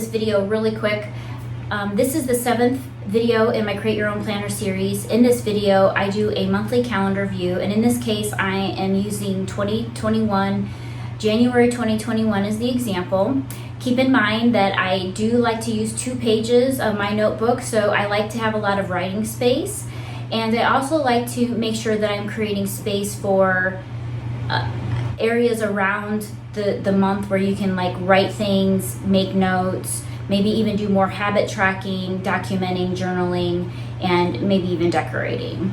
this video really quick. This is the 7th video in my Create Your Own Planner series. In this video, I do a monthly calendar view, and in this case, I am using 2021, January 2021 as the example. Keep in mind that I do like to use 2 pages of my notebook, so I like to have a lot of writing space. And I also like to make sure that I'm creating space for areas around the month where you can like write things, make notes, maybe even do more habit tracking, documenting, journaling, and maybe even decorating.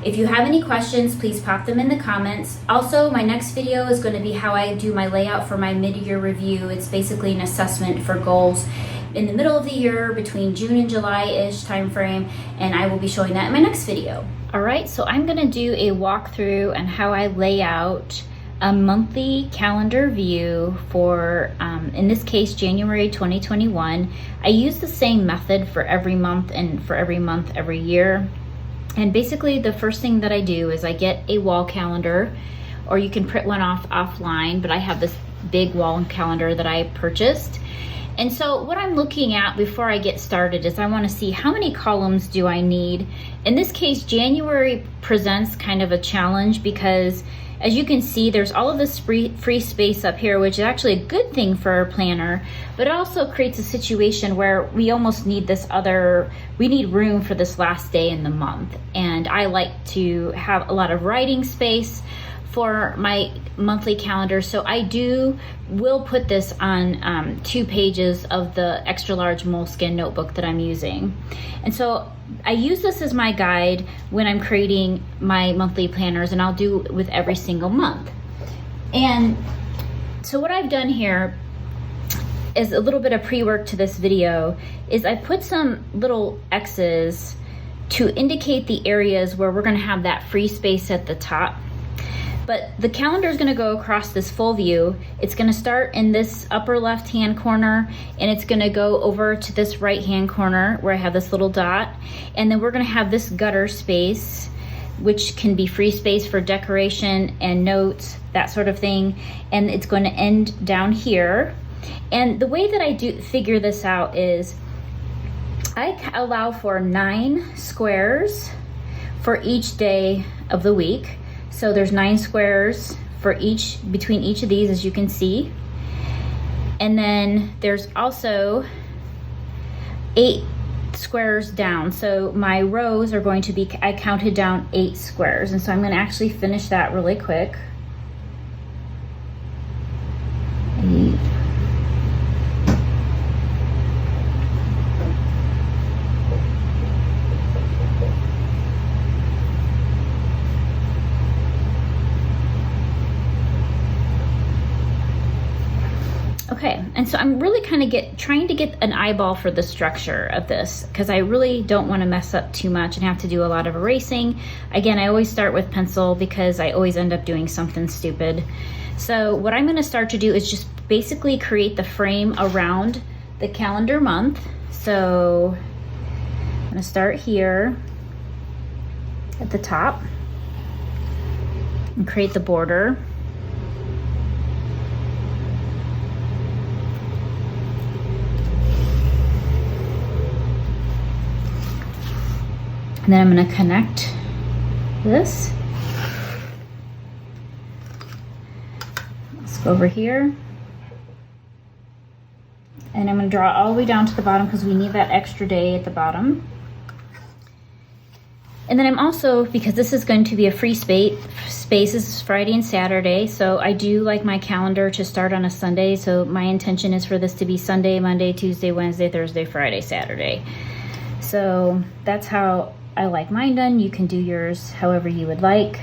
If you have any questions, please pop them in the comments. Also, my next video is going to be how I do my layout for my mid-year review. It's basically an assessment for goals in the middle of the year, between June and July-ish timeframe, and I will be showing that in my next video. All right, so I'm going to do a walkthrough on how I lay out a monthly calendar view for, in this case, January 2021. I use the same method for every month and for every month every year. And basically the first thing that I do is I get a wall calendar, or you can print one off offline, but I have this big wall calendar that I purchased. And so what I'm looking at before I get started is I want to see how many columns do I need. In this case, January presents kind of a challenge because as you can see, there's all of this free space up here, which is actually a good thing for our planner, but it also creates a situation where we almost need we need room for this last day in the month. And I like to have a lot of writing space for my monthly calendar, so I will put this on 2 pages of the extra large moleskin notebook that I'm using. And so I use this as my guide when I'm creating my monthly planners, and I'll do it with every single month. And so what I've done here is a little bit of pre-work to this video, is I put some little X's to indicate the areas where we're gonna have that free space at the top. But the calendar is going to go across this full view. It's going to start in this upper left hand corner, and it's going to go over to this right hand corner where I have this little dot. And then we're going to have this gutter space, which can be free space for decoration and notes, that sort of thing. And it's going to end down here. And the way that I figure this out is I allow for 9 squares for each day of the week. So there's 9 squares for between each of these, as you can see. And then there's also 8 squares down. So my rows are going to be, I counted down 8 squares. And so I'm going to actually finish that really quick. 8. Okay, and so I'm really kind of trying to get an eyeball for the structure of this, because I really don't want to mess up too much and have to do a lot of erasing. Again, I always start with pencil because I always end up doing something stupid. So what I'm going to start to do is just basically create the frame around the calendar month. So I'm going to start here at the top and create the border. And then I'm going to connect this. Let's go over here. And I'm going to draw all the way down to the bottom because we need that extra day at the bottom. And then I'm also, because this is going to be a free space, this is Friday and Saturday, so I do like my calendar to start on a Sunday. So my intention is for this to be Sunday, Monday, Tuesday, Wednesday, Thursday, Friday, Saturday. So that's how I like mine done. You can do yours however you would like.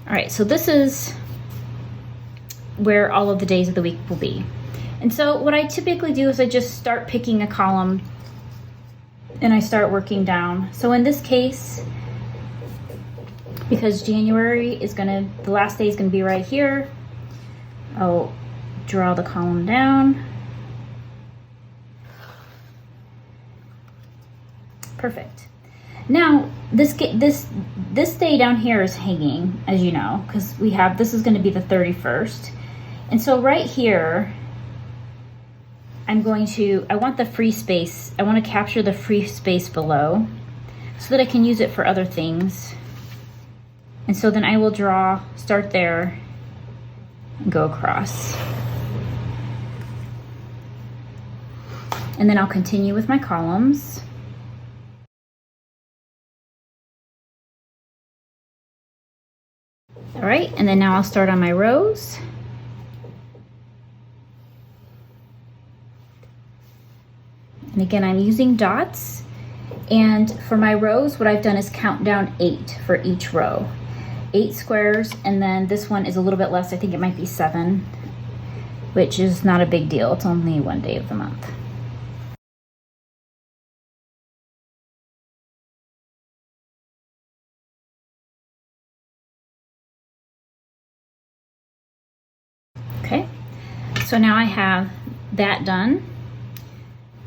All right, so this is where all of the days of the week will be. And so what I typically do is I just start picking a column and I start working down. So in this case, because January is the last day is gonna be right here, I'll draw the column down. Perfect. Now, this day down here is hanging, as you know, because this is going to be the 31st. And so right here, I want the free space. I want to capture the free space below so that I can use it for other things. And so then I will start there and go across. And then I'll continue with my columns. All right, and then now I'll start on my rows. And again, I'm using dots. And for my rows, what I've done is count down 8 for each row. 8 squares, and then this one is a little bit less. I think it might be 7, which is not a big deal. It's only one day of the month. Okay, so now I have that done,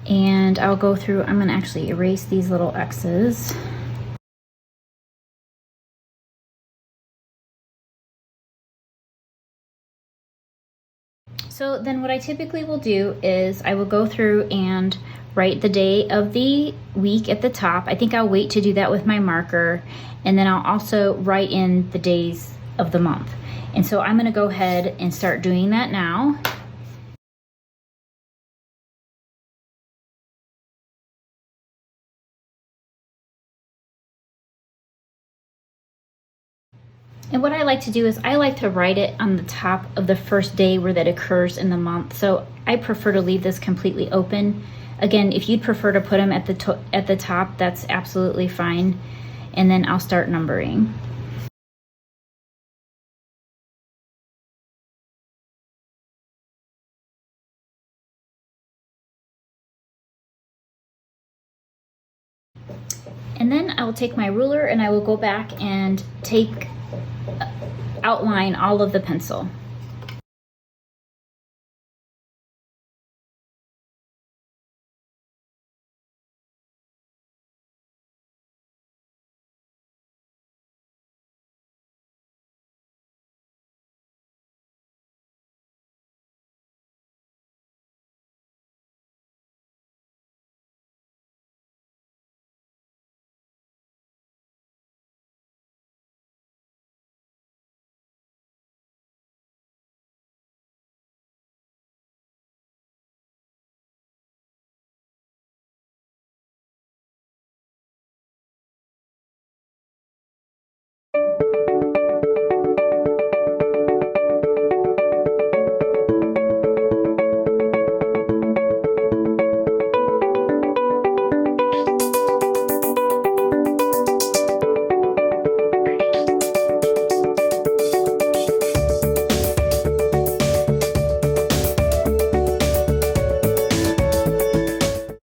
and I'll go through, I'm gonna actually erase these little X's. So then what I typically will do is I will go through and write the day of the week at the top. I think I'll wait to do that with my marker, and then I'll also write in the days of the month. And so I'm going to go ahead and start doing that now. And what I like to do is I like to write it on the top of the first day where that occurs in the month. So I prefer to leave this completely open. Again, if you'd prefer to put them at the top, that's absolutely fine. And then I'll start numbering. And then I will take my ruler and I will go back and outline all of the pencil.